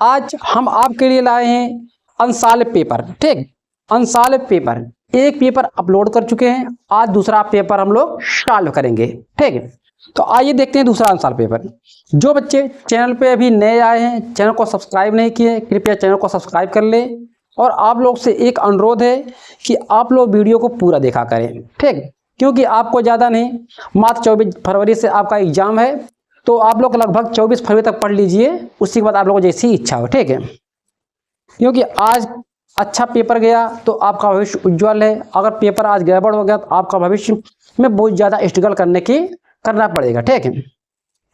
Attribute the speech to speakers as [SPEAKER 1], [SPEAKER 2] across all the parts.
[SPEAKER 1] आज हम आपके लिए लाए हैं अनसॉल्व पेपर। ठीक, अनसॉल्व पेपर, एक पेपर अपलोड कर चुके हैं, आज दूसरा पेपर हम लोग सॉल्व करेंगे। ठीक है, तो आइए देखते हैं दूसरा अनसॉल्व पेपर। जो बच्चे चैनल पे अभी नए आए हैं, चैनल को सब्सक्राइब नहीं किए, कृपया चैनल को सब्सक्राइब कर ले। और आप लोग से एक अनुरोध है कि आप लोग वीडियो को पूरा देखा करें। ठीक, क्योंकि आपको ज़्यादा नहीं, मात्र 24 फरवरी से आपका एग्जाम है, तो आप लोग लगभग 24 फरवरी तक पढ़ लीजिए, उसके बाद आप लोगों को जैसी इच्छा हो। ठीक है, क्योंकि आज अच्छा पेपर गया तो आपका भविष्य उज्जवल है, अगर पेपर आज गड़बड़ हो गया तो आपका भविष्य में बहुत ज़्यादा स्ट्रगल करना पड़ेगा। ठीक है,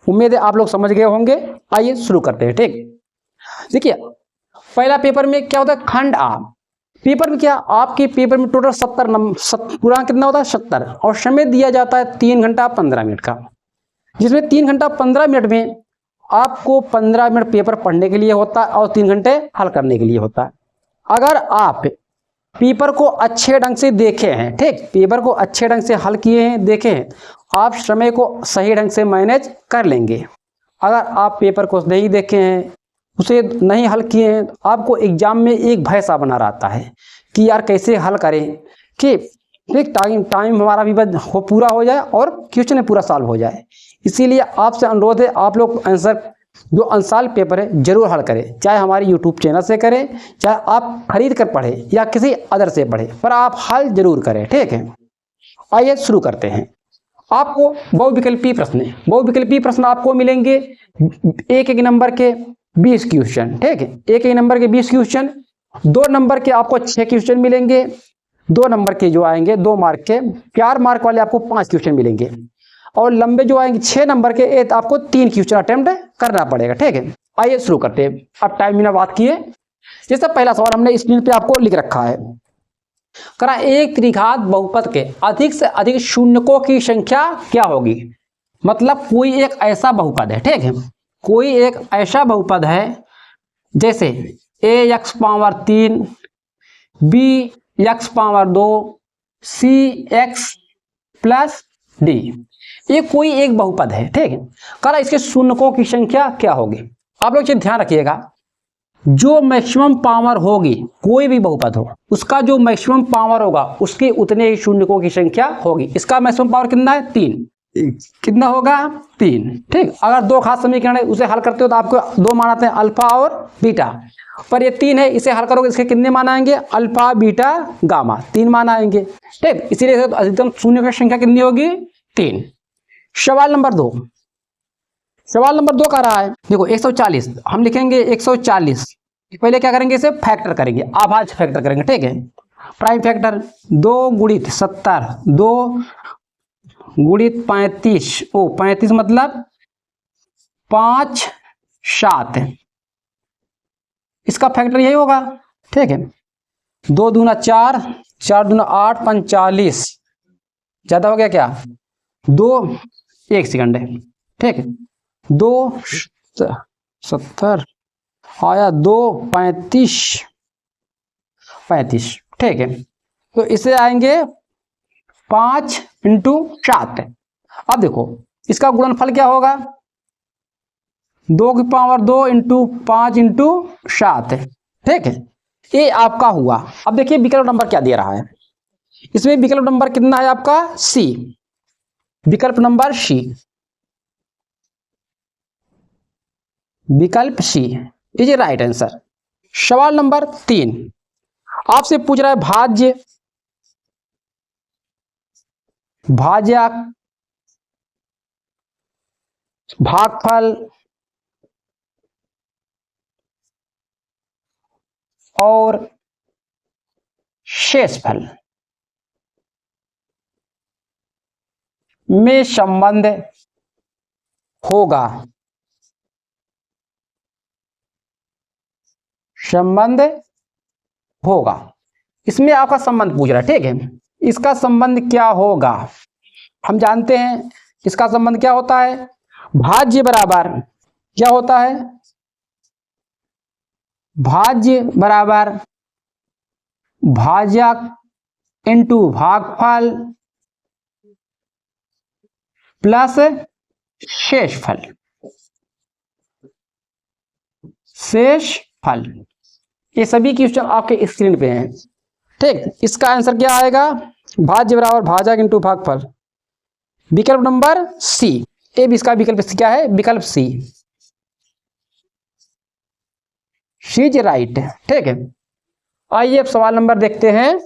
[SPEAKER 1] उम्मीद है आप लोग समझ गए होंगे। आइए शुरू करते हैं। ठीक, देखिए पहला पेपर में क्या होता है, खंड आ। पेपर में क्या, आपके पेपर में टोटल 70 नंबर, पूरा कितना होता है 70, और समय दिया जाता है 3 घंटा 15 मिनट का, जिसमें 3 घंटा 15 मिनट में आपको 15 मिनट पेपर पढ़ने के लिए होता है और 3 घंटे हल करने के लिए होता है। अगर आप पेपर को अच्छे ढंग से देखे हैं, ठीक, पेपर को अच्छे ढंग से हल किए हैं, देखे हैं, आप समय को सही ढंग से मैनेज कर लेंगे। अगर आप पेपर को नहीं देखे हैं, उसे नहीं हल किए हैं, तो आपको एग्जाम में एक भय सा बना रहता है कि यार कैसे हल करें कि ठीक टाइम हमारा भी पूरा हो जाए और क्वेश्चन पूरा सॉल्व हो जाए। इसीलिए आपसे अनुरोध है, आप लोग आंसर जो अनसॉल्व पेपर है जरूर हल करें, चाहे हमारे यूट्यूब चैनल से करें, चाहे आप खरीद कर पढ़ें या किसी अदर से पढ़ें, पर आप हल जरूर करें। ठीक है, आइए शुरू करते हैं। आपको बहुविकल्पी प्रश्न आपको मिलेंगे एक एक नंबर के 20 क्वेश्चन। ठीक है, एक एक नंबर के 20 क्वेश्चन, 2 नंबर के आपको 6 क्वेश्चन मिलेंगे, 2 नंबर के जो आएंगे 2 मार्क के, 4 मार्क वाले आपको 5 क्वेश्चन मिलेंगे, और लंबे जो आएंगे 6 नंबर के आपको 3 क्वेश्चन अटेम्प्ट करना पड़ेगा। ठीक है, आइए शुरू करते हैं। अब टाइम बिना बात किए, जैसे पहला सवाल हमने स्क्रीन पे आपको लिख रखा है, करा एक त्रिघात बहुपद के अधिक से अधिक शून्यकों की संख्या क्या होगी। मतलब कोई एक ऐसा बहुपद है, ठीक है, कोई एक ऐसा बहुपद है जैसे ax power 3, bx power 2, cx plus d, ये कोई एक बहुपद है। ठीक है, करा इसके शून्यकों की संख्या क्या होगी। आप लोग ध्यान रखिएगा, जो मैक्सिमम पावर होगी, कोई भी बहुपद हो, उसका जो मैक्सिमम पावर होगा उसके उतने ही शून्यकों की संख्या होगी। इसका मैक्सिमम पावर कितना है, 3, कितना होगा 3। ठीक, अगर 2 खास समीकरण है उसे हल करते हो तो आपको 2 मान आते हैं, अल्फा और बीटा, पर ये 3 है, इसे हल करोगे इसके कितने मान आएंगे, अल्फा बीटा गामा, 3 मान आएंगे। ठीक, इसीलिए अधिकतम शून्य की संख्या कितनी होगी, 3। सवाल नंबर 2 कह रहा है, देखो 140 हम लिखेंगे, 140 पहले क्या करेंगे, इसे फैक्टर करेंगे, आभाज्य फैक्टर करेंगे। ठीक है, प्राइम फैक्टर 2 गुणित 70, 2 गुणित 35, 35 मतलब 5 7, इसका फैक्टर यही होगा। ठीक है, 2 दूना 4, 4 दूना 8, 45, ज्यादा हो गया क्या, 2 1 सेकंड है। ठीक है, 2 70 आया, 2 35। ठीक है, तो इसे आएंगे 5 इंटू 7। अब देखो इसका गुणनफल क्या होगा, 2 की पावर 2 इंटू 5 इंटू 7। ठीक है, ये आपका हुआ। अब देखिए विकल्प नंबर क्या दे रहा है, इसमें विकल्प नंबर कितना है आपका, सी, विकल्प नंबर सी, विकल्प सी इज राइट आंसर। सवाल नंबर 3 आपसे पूछ रहा है भाज्य भागफल और शेषफल में संबंध होगा, इसमें आपका संबंध पूछ रहा है। ठीक है, इसका संबंध क्या होगा, हम जानते हैं इसका संबंध क्या होता है, भाज्य बराबर क्या होता है, भाज्य बराबर भाजक इंटू भागफल प्लस शेषफल। शेष फल। ये सभी क्वेश्चन आपके स्क्रीन पे हैं। ठीक, इसका आंसर क्या आएगा? भाज्य बराबर भाजक इंटू भागफल। विकल्प नंबर सी। ए भी इसका विकल्प क्या है? विकल्प सी। She is right. ठीक है, आइए अब सवाल नंबर देखते हैं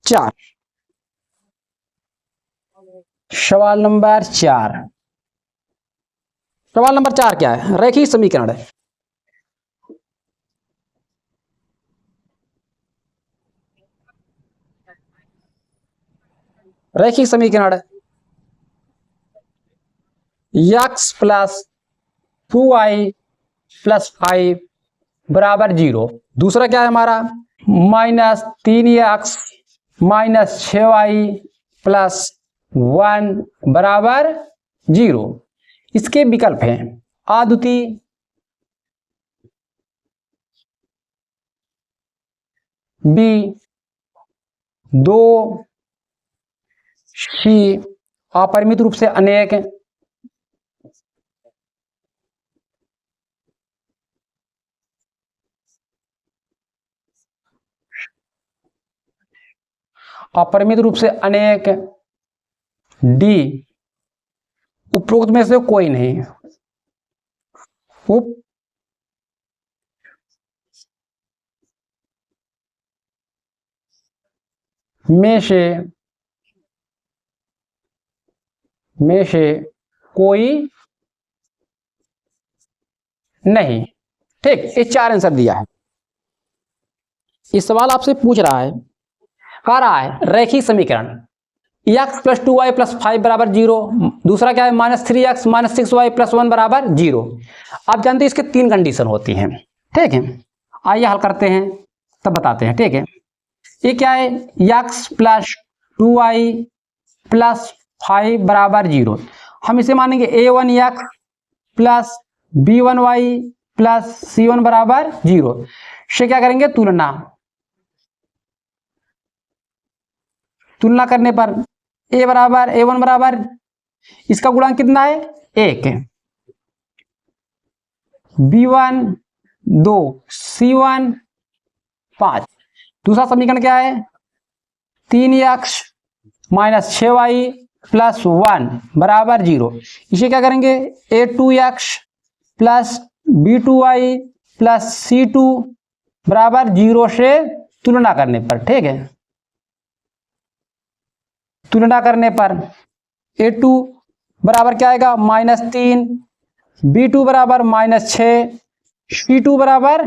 [SPEAKER 1] 4। सवाल नंबर 4। सवाल नंबर 4 क्या है? रैखिक समीकरण है। रैखिक समीकरण x प्लस 2y प्लस 5 बराबर 0। दूसरा क्या है हमारा? -3x माइनस 6y प्लस 1 बराबर 0। इसके विकल्प हैं आद्वितीय, बी 2, सी अपरिमित रूप से अनेक, अपरिमित रूप से अनेक, डी उपरोक्त में से कोई नहीं। उप में से कोई नहीं। ठीक, ये 4 आंसर दिया है। इस सवाल आपसे पूछ रहा है, कह रहा है रैखिक समीकरण x प्लस 2y प्लस 5 बराबर 0। दूसरा क्या है? -3x माइनस 6y प्लस 1 बराबर 0। आप जानते हैं इसके 3 कंडीशन होती हैं। ठीक है, आइए हल करते हैं तब बताते हैं। ठीक है, ये क्या है? x प्लस 2y प्लस 5 बराबर 0। हम इसे मानेंगे a1x plus b1y plus c1 बराबर 0 से क्या करेंगे? तुलना करने पर a बराबर a1 बराबर, इसका गुणांक कितना है? 1, b1 2, c1 5। दूसरा समीकरण क्या है? 3x माइनस 6y प्लस 1 बराबर 0। इसे क्या करेंगे? a2x plus b2y plus c2 बराबर 0 से तुलना करने पर। ठीक है, तुलना करने पर a2 बराबर क्या आएगा? -3, b2 बराबर -6, c2 बराबर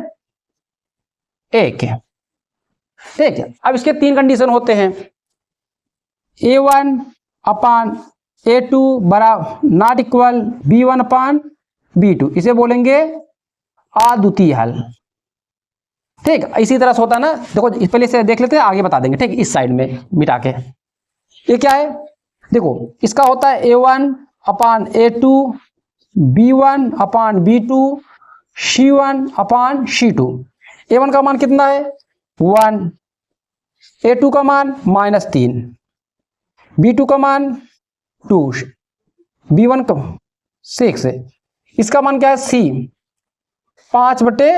[SPEAKER 1] 1। ठीक है, अब इसके 3 कंडीशन होते हैं। a1 अपान a2 बराबर not equal b1 upon b2। इसे बोलेंगे अद्वितीय हल। ठीक, इसी तरह से होता है ना। देखो पहले से देख लेते हैं, आगे बता देंगे। ठीक, इस साइड में मिटा के ये क्या है? देखो इसका होता है a1 अपान a2, b1 अपान b2, c1 अपान c2। a1 का मान कितना है? 1, a2 का मान -3, b2 का मान 2, b1 का 6 है। इसका मान क्या है? c 5 बटे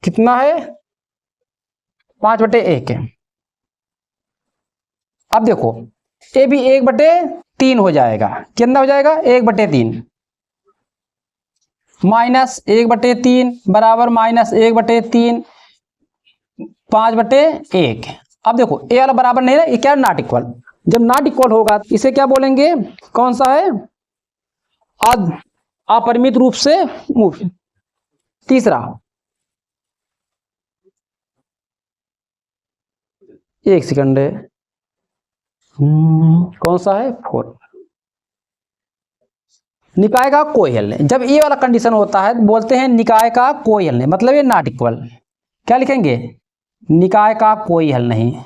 [SPEAKER 1] कितना है? 5 बटे 1 है। अब देखो ए भी 1/3 हो जाएगा। कितना हो जाएगा? 1/3 माइनस 1/3 बराबर -1/3 5/1। अब देखो ए वाला बराबर नहीं है, ये क्या? Not equal. जब नॉट इक्वल होगा तो इसे क्या बोलेंगे? कौन सा है? अपरिमित रूप से मुक्त। तीसरा, एक सेकंड है, कौन सा है? 4। निकाय का कोई हल नहीं। जब ये वाला कंडीशन होता है तो बोलते हैं निकाय का कोई हल नहीं, मतलब ये नॉट इक्वल। क्या लिखेंगे? निकाय का कोई हल नहीं।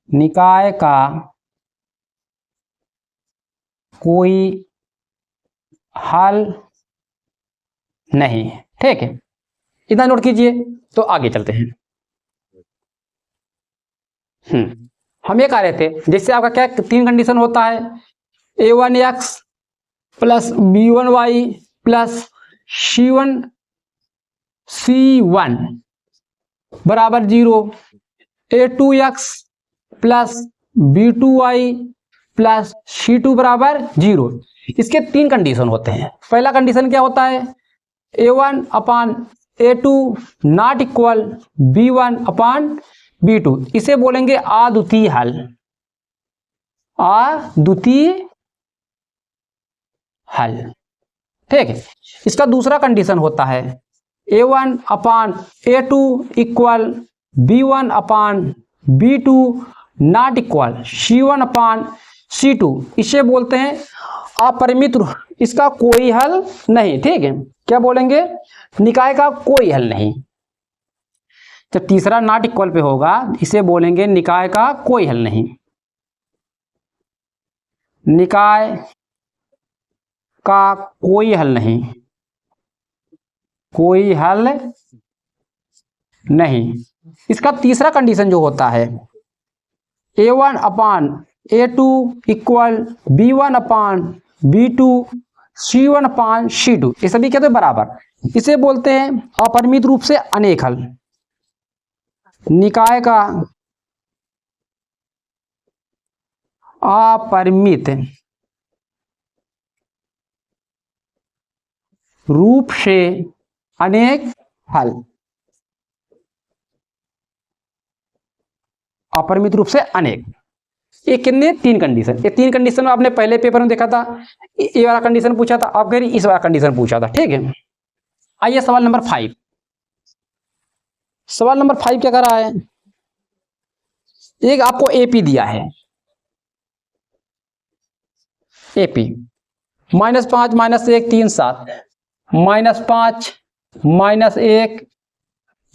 [SPEAKER 1] निकाय का कोई हल नहीं। ठीक है, इतना नोट कीजिए। तो आगे चलते हैं। हम ये कह रहे थे जैसे आपका क्या 3 कंडीशन होता है? a1x plus b1y plus C1 बराबर 0, A2x plus B2y plus C2 बराबर 0। इसके 3 कंडीशन होते हैं। पहला कंडीशन क्या होता है, A1 upon A2 not equal B1 upon B2। इसे बोलेंगे अद्वितीय हल, अद्वितीय हल, ठीक है। इसका दूसरा कंडीशन होता है A1 upon A2 equal B1 upon B2 not equal C1 upon C2। इसे बोलते हैं अपरिमित रूप, इसका कोई हल नहीं, ठीक है। क्या बोलेंगे, निकाय का कोई हल नहीं। जब तीसरा नॉट इक्वल पे होगा इसे बोलेंगे निकाय का कोई हल नहीं, निकाय का कोई हल नहीं, कोई हल नहीं। इसका तीसरा कंडीशन जो होता है A1 अपान A2 इक्वल B1 अपान B2 C1 अपान C2, ये सभी कहते हैं बराबर। इसे बोलते हैं अपरिमित रूप से अनेक हल, निकाय का अपरिमित रूप से अनेक हल, अपरिमित रूप से अनेक। ये कितने, 3 कंडीशन। ये 3 कंडीशन में आपने पहले पेपर में देखा था, ये वाला कंडीशन पूछा था, अब कह रही इस वाला कंडीशन पूछा था, ठीक है। आइए सवाल नंबर 5। सवाल नंबर 5 क्या कर रहा है, एक आपको एपी दिया है, एपी -5 -1 3 7 -5 -1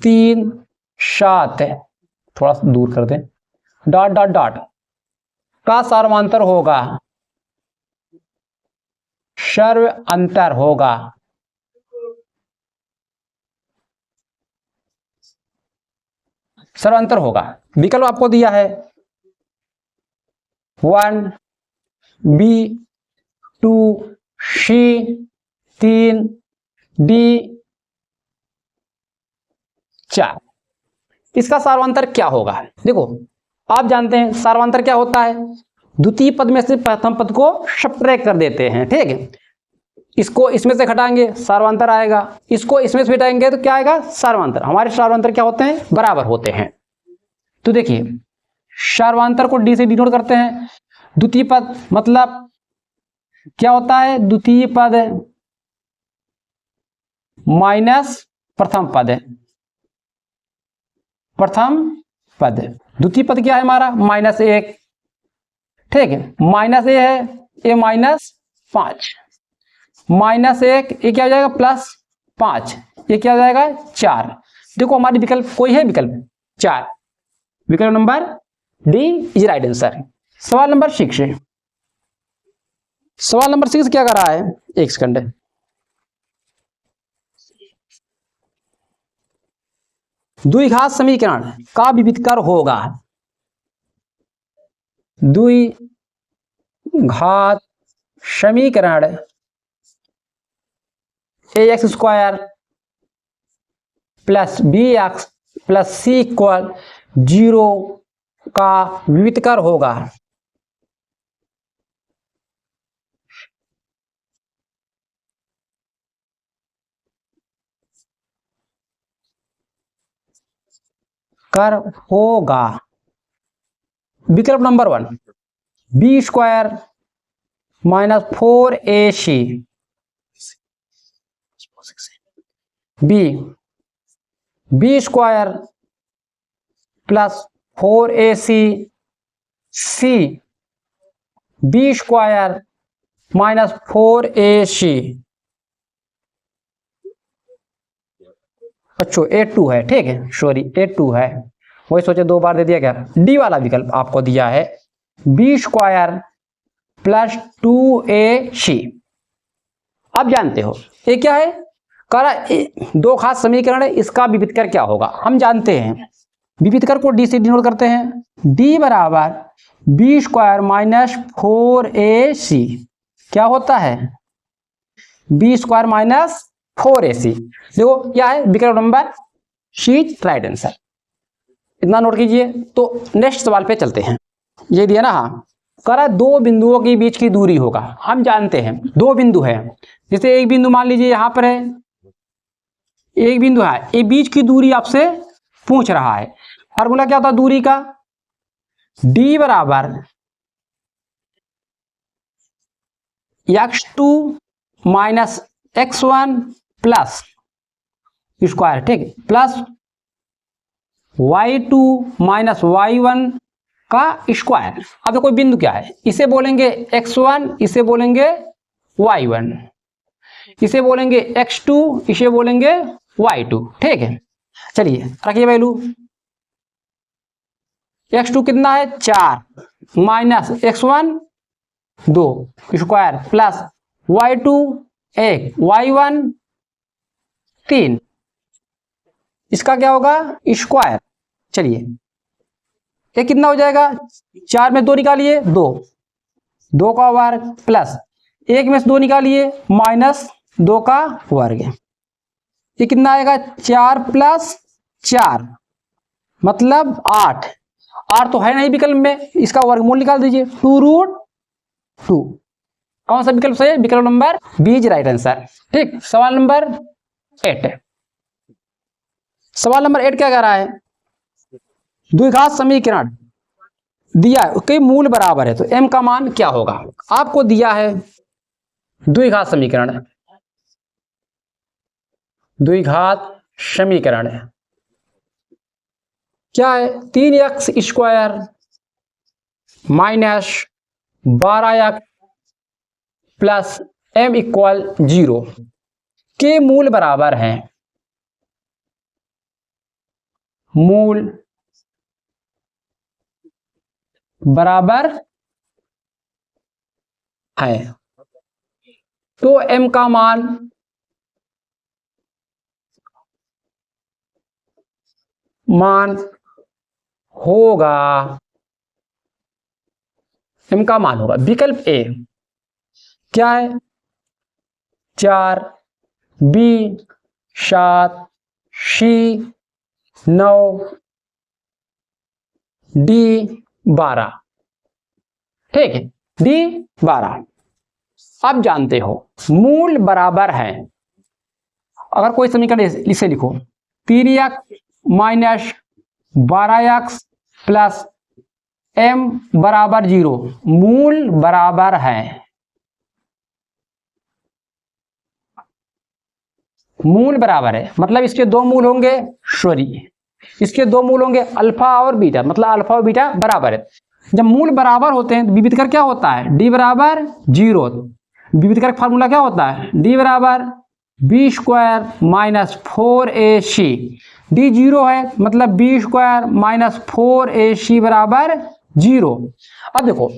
[SPEAKER 1] 3 7, थोड़ा सा दूर कर दें, डॉट डॉट डॉट का सर्वांतर होगा, सर्व अंतर होगा, सर्वांतर होगा। विकल्प आपको दिया है 1 B 2 C 3 D 4। इसका सर्वांतर क्या होगा, देखो आप जानते हैं सर्वांतर क्या होता है, द्वितीय पद में से प्रथम पद को सब्ट्रैक्ट कर देते हैं, ठीक है। इसको इसमें से घटाएंगे सर्वांतर आएगा, इसको इसमें से घटाएंगे तो क्या आएगा, सर्वांतर। हमारे सर्वांतर क्या होते हैं, बराबर होते हैं। तो देखिए सर्वांतर को डी से डिनोट करते हैं। द्वितीय पद मतलब क्या होता है, द्वितीय पद माइनस प्रथम पद, प्रथम पद। द्वितीय पद क्या है हमारा, -1, ठीक है। माइनस ए है, ए -5 -1, ये क्या हो जाएगा +5, ये क्या हो जाएगा 4। देखो हमारे विकल्प कोई है, विकल्प 4, विकल्प number D is right answer. सवाल नंबर 6 है। सवाल नंबर 6 क्या कर रहा है, एक सेकंड, द्विघात समीकरण का विविधकर होगा, द्विघात समीकरण ax² plus bx plus c equal 0 का विविधकर होगा, कर होगा। विकल्प number 1 b² - 4ac b² plus 4ac c b² - 4ac। अच्छा A2 है, ठीक है, सॉरी A2 है, वही सोचे 2 बार दे दिया क्या। डी वाला विकल्प आपको दिया है b² प्लस 2ac। आप जानते हो ये क्या है, करा 2 खास समीकरण है, इसका विविधकर क्या होगा हम जानते हैं। विविधकर को डी से डिनोट करते हैं, d बराबर b² - 4ac क्या होता है, बी स्क्वायर माइनस 4ac। देखो क्या है विकल्प नंबर सी राइट आंसर, इतना नोट कीजिए। तो नेक्स्ट सवाल पे चलते हैं। ये दिया ना, हाँ, करा दो बिंदुओं के बीच की दूरी होगा। हम जानते हैं दो बिंदु है, जैसे एक बिंदु मान लीजिए यहां पर है, एक बिंदु है, ये बीच की दूरी आपसे पूछ रहा है। फार्मूला क्या होता है दूरी का, d बराबर x2 minus x1 plus square, ठीक, प्लस y2 माइनस y1 का स्क्वायर। अब देखो बिंदु क्या है, इसे बोलेंगे x1, इसे बोलेंगे y1, इसे बोलेंगे x2, इसे बोलेंगे y2, ठीक है। चलिए रखिए वैल्यू, x2 कितना है 4 minus x1 2 square plus y2 1 y1 3, इसका क्या होगा स्क्वायर। चलिए ये कितना हो जाएगा, 4 में 2 निकालिए 2, 2 का वर्ग प्लस 1 में से 2 निकालिए माइनस 2 का वर्ग। ये कितना आएगा 4 प्लस 4 मतलब 8, 8 तो है नहीं विकल्प में, इसका वर्गमूल निकाल दीजिए 2√2। कौन सा विकल्प सही है, विकल्प number B is right answer, ठीक। सवाल नंबर 8, सवाल नंबर 8 क्या कह रहा है, द्विघात समीकरण दिया है, उसके मूल बराबर है, तो m का मान क्या होगा। आपको दिया है द्विघात समीकरण, द्विघात समीकरण क्या है, 3x square minus 12x plus m equal 0 के मूल बराबर हैं, मूल बराबर है, तो m का मान होगा, m का मान होगा विकल्प ए क्या है 4, बी 7, सी 9, डी 12, ठीक है, डी 12। आप जानते हो मूल बराबर है, अगर कोई समीकरण इसे लिखो 3x minus 12x plus m बराबर 0, मूल बराबर है, मूल बराबर है मतलब इसके दो मूल होंगे, सॉरी इसके दो मूल होंगे अल्फा और बीटा, मतलब अल्फा और बीटा बराबर है। जब मूल बराबर होते हैं तो विविध कर क्या होता है, d बराबर 0। विविध कर फार्मूला क्या होता है, d बराबर B square minus 4ac, d 0 है मतलब बी स्क्वायर माइनस 4ac बराबर 0। अब देखो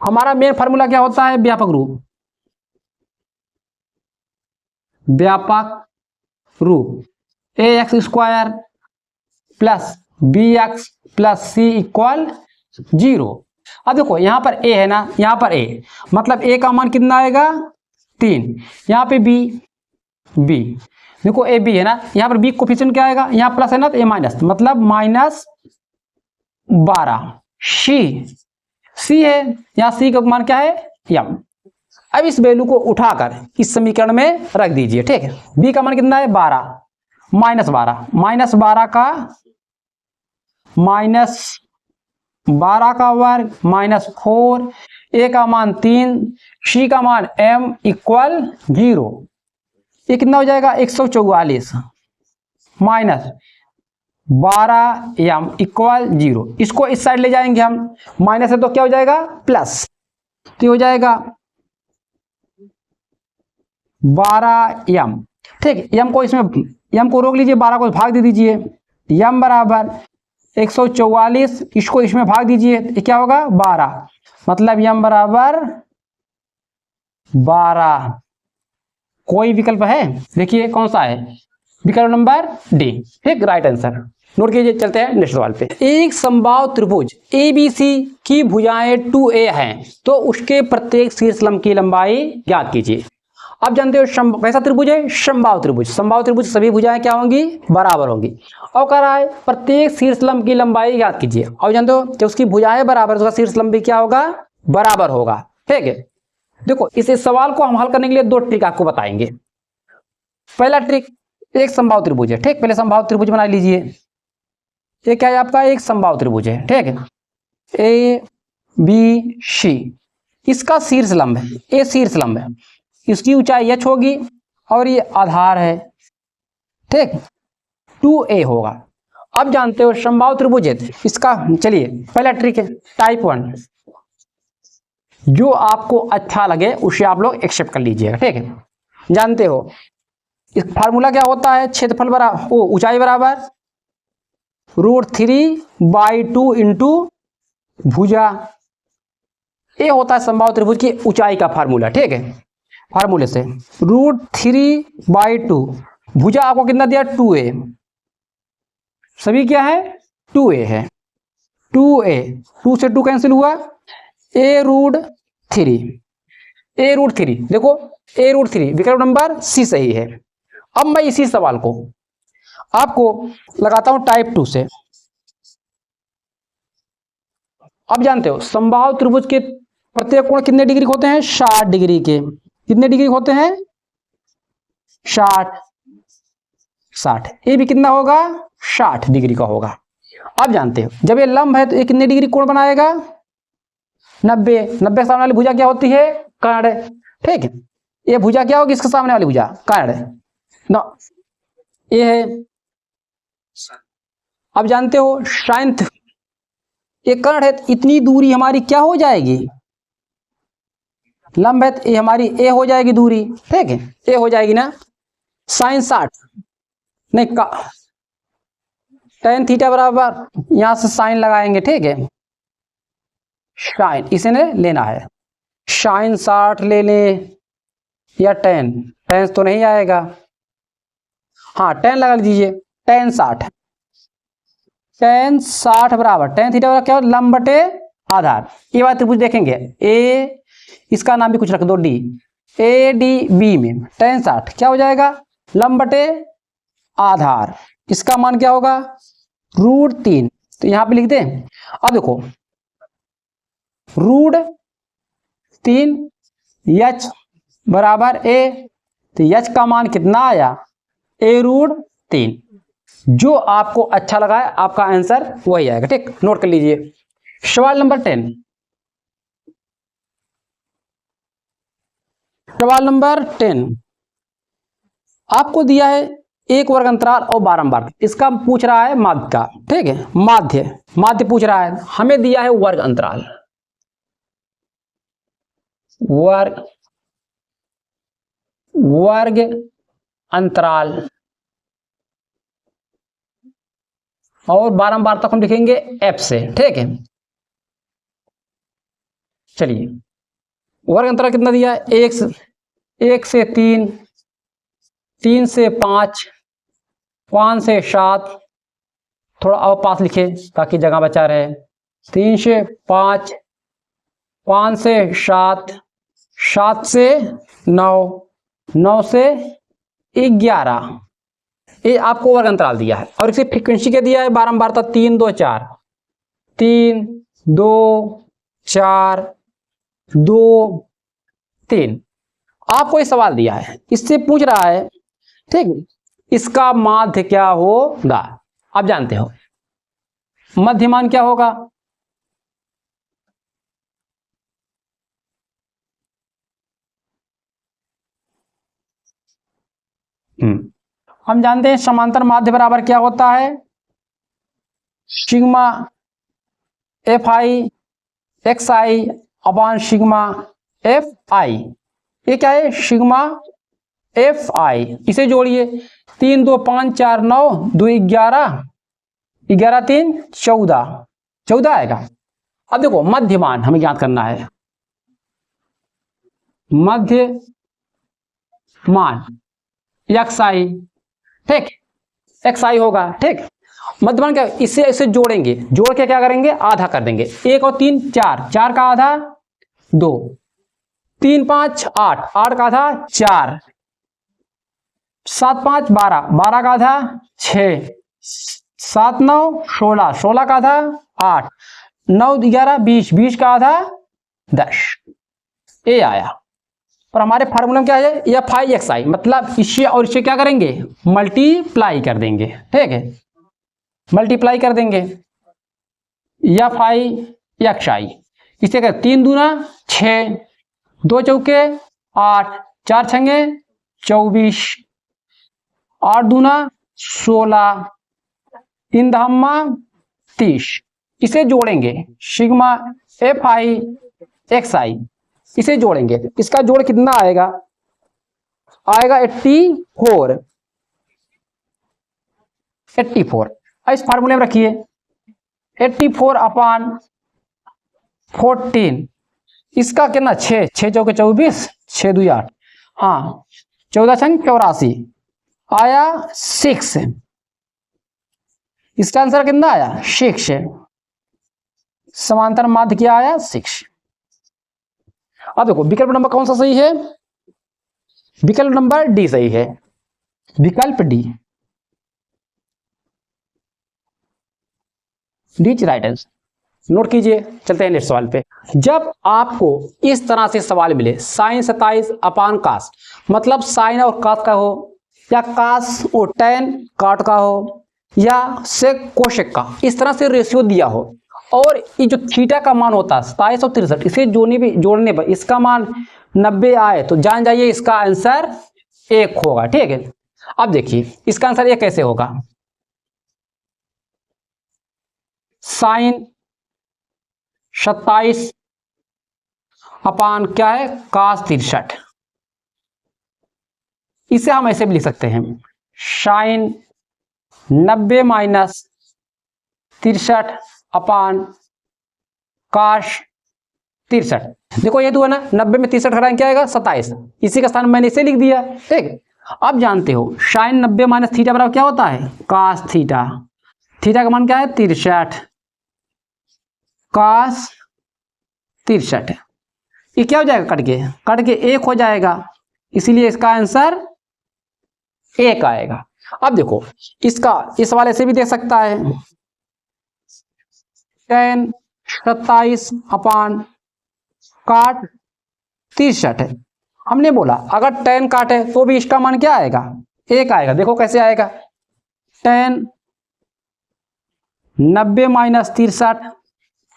[SPEAKER 1] हमारा मेन फार्मूला क्या होता है, व्यापक रूप, व्यापक रूप ax square plus bx plus c equal 0। अब देखो यहां पर a है ना, यहां पर a मतलब a का मान कितना आएगा 3, यहां पे b देखो a b है ना, यहां पर b कोफिशिएंट क्या आएगा, यहां प्लस है ना तो a माइनस मतलब माइनस 12, c है, यहां c का मान क्या है m। अब इस वैल्यू को उठाकर इस समीकरण में रख दीजिए, ठीक है। b का मान कितना है 12 माइनस 12 का वर्ग माइनस 4, a का मान 3, c का मान m इक्वल 0। ये कितना हो जाएगा 144 माइनस 12m इक्वल 0। इसको इस साइड ले जाएंगे हम, माइनस है तो क्या हो जाएगा प्लस, तो हो जाएगा 12m, ठीक। m को इसमें m को रोक लीजिए, 12 को भाग दे दीजिए, m बराबर 144, इसको इसमें भाग दीजिए तो क्या होगा 12, मतलब m बराबर 12। कोई विकल्प है, देखिए कौन सा है, विकल्प नंबर डी, ठीक राइट आंसर। नोट कीजिए, चलते हैं नेक्स्ट सवाल पे। एक समबाहु त्रिभुज ABC की भुजाएं 2a हैं, तो उसके प्रत्येक शीर्ष लंब की लंबाई ज्ञात कीजिए। आप जानते हो कैसा त्रिभुज है, समबाहु त्रिभुज। समबाहु त्रिभुज सभी भुजाएं क्या होंगी, बराबर होंगी। और कह रहा है प्रत्येक शीर्षलंब की लंबाई ज्ञात कीजिए। और जानते हो कि उसकी भुजाएं बराबर, उसका शीर्षलंब भी क्या होगा, बराबर होगा। ठीक है, देखो इस सवाल को हम हल करने के लिए दो ट्रिक आपको बताएंगे। पहला ट्रिक, एक समबाहु त्रिभुज है, ठीक, पहले समबाहु त्रिभुज बना लीजिए। ये क्या है आपका, एक समबाहु त्रिभुज है, ठीक है, ए बी सी। इसका शीर्षलंब है, ए शीर्षलंब है, इसकी ऊंचाई h होगी और ये आधार है, ठीक, 2a होगा। अब जानते हो समबाहु त्रिभुज है इसका, चलिए पहला ट्रिक है टाइप 1, जो आपको अच्छा लगे उसे आप लोग एक्सेप्ट कर लीजिएगा। ठीक है, जानते हो इस फार्मूला क्या होता है, क्षेत्रफल बराबर ऊंचाई बराबर √3/2 इंटू भुजा। ये होता है समबाहु त्रिभुज की ऊंचाई का फार्मूला। ठीक है, फार्मूले से √3/2, भुजा आपको कितना दिया, 2a, सभी क्या है, 2a है, 2a, 2 से 2 कैंसिल हुआ, a√3, a√3, देखो a√3 विकल्प नंबर सी सही है। अब मैं इसी सवाल को आपको लगाता हूं टाइप 2 से। अब जानते हो समबाहु त्रिभुज के प्रत्येक कोण कितने डिग्री होते हैं, 60 डिग्री के। कितने डिग्री होते हैं, 60। ये भी कितना होगा, 60 डिग्री का होगा। अब जानते हो जब ये लंब है तो ये कितने डिग्री कोण बनाएगा, 90। 90 के सामने वाली भुजा क्या होती है, कर्ण। ठीक है, ये भुजा क्या होगी, इसके सामने वाली भुजा कर्ण ना, ये है। अब जानते हो साइन, ये कर्ण है, इतनी दूरी हमारी क्या हो जाएगी, लंब है तो ये हमारी ए हो जाएगी दूरी। ठीक है, ए हो जाएगी ना, साइन 60 नहीं का tan थीटा बराबर, यहां से साइन लगाएंगे। ठीक है, साइन इसे ने लेना है, साइन 60 ले लें या tan तो नहीं आएगा, हाँ tan लगा लीजिए, tan 60 बराबर tan थीटा बराबर क्या हो, लंब बटे आधार। ये बात त्रिभुज देखेंगे, ए इसका नाम भी कुछ रख दो डी, ए डी बी में tan 60 क्या हो जाएगा, लंब बटे आधार। इसका मान क्या होगा, √3, तो यहां पे लिख दें। अब देखो √3 h बराबर a, तो h का मान कितना आया, a√3। जो आपको अच्छा लगा है आपका आंसर वही आएगा। ठीक, नोट कर लीजिए। सवाल नंबर 10, सवाल नंबर 10 आपको दिया है एक वर्ग अंतराल और बारंबार, इसका पूछ रहा है माध्य का। ठीक है, माध्य पूछ रहा है, हमें दिया है वर्ग अंतराल, वर्ग अंतराल, और बारंबार तक हम लिखेंगे f से। ठीक है, चलिए वर्ग अंतराल कितना दिया है, 1 से 3, 3 से 5, 5 से 7, थोड़ा और पास लिखे ताकि जगह बचा रहे, 3 से 5, 5 से 7, 7 से 9, 9 से 11, ये आपको वर्ग अंतराल दिया है। और इसे फ्रीक्वेंसी क्या दिया है, बारंबारता 3 2 4, 3 2 4 2 3। आपको ये सवाल दिया है, इससे पूछ रहा है, ठीक, इसका माध्य क्या होगा। आप जानते हो मध्यमान क्या होगा, हम जानते हैं समांतर माध्य बराबर क्या होता है, sigma fi xi upon sigma fi। ये क्या है, सिग्मा fi। इसे जोड़िए, 3 2 5 4 9 2 11, 11 3 14, 14 आएगा। अब देखो मध्यमान हमें ज्ञात करना है, मध्य मान xi, ठीक, xi होगा। ठीक, मध्यमान क्या, इसे जोड़ेंगे, जोड़ के क्या करेंगे, आधा कर देंगे, 1 और 3 4, 4 का आधा 2, 3 5 8, 8 का आधा 4, 7 5 12, 12 का आधा 6, 7 9 16, 16 का आधा 8, 9 11 20, 20 का आधा 10। ये आया। और हमारे फार्मूला में क्या है, एफ आई एक्स आई, मतलब इससे और इससे क्या करेंगे, मल्टीप्लाई कर देंगे। ठीक है, मल्टीप्लाई कर देंगे, एफ आई एक्स आई। इसे कर 3 दूना 6, 2 चौके 8, 4 छंगे 24, 8 दूना 16, 3 दहम्मा 30। इसे जोड़ेंगे, सिग्मा एफ आई एक्स आई, इसे जोड़ेंगे। इसका जोड़ कितना आएगा, आएगा 84। 84 इस फार्मूले में रखिए, 84 अपान 14, इसका कितना 6, 6 चौके 24, 6 2 8, हाँ 14 छंग 84 आया 6। इसका आंसर कितना आया 6। समांतर माध्य क्या आया 6। अब देखो विकल्प नंबर कौन सा सही है, विकल्प नंबर डी सही है, विकल्प D, D right answer. Note कीजिए, चलते हैं नेक्स्ट सवाल पे। जब आपको इस तरह से सवाल मिले साइन 27 अपान कास, मतलब साइन और कास का हो, या कास और टैन काट का हो, या सेक कोशेक का, इस तरह से रेशियो दिया हो, और ये जो थीटा का मान होता है 27 और 63, इसे जोड़ने पर इसका मान 90 आए तो जान जाइए इसका आंसर 1 होगा। ठीक है, अब देखिए इसका आंसर 1 कैसे होगा, साइन 27 अपान क्या है कास 63, इसे हम ऐसे भी लिख सकते हैं, साइन 90 माइनस 63 अपान काश 63। देखो ये तो है ना, 90 में 63 घटाएं क्या आएगा 27, इसी का स्थान मैंने इसे लिख दिया। ठीक, अब जानते हो साइन 90 माइनस थीटा बराबर क्या होता है कास थीटा, थीटा का मान क्या है 63, कास 63, ये क्या हो जाएगा कट के 1 हो जाएगा, इसीलिए इसका आंसर 1 आएगा। अब देखो इसका इस वाले से भी देख सकता है, tan 27 अपान काट 63 है। हमने बोला अगर tan काटे तो भी इसका मान क्या आएगा 1 आएगा। देखो कैसे आएगा, tan 90 माइनस 63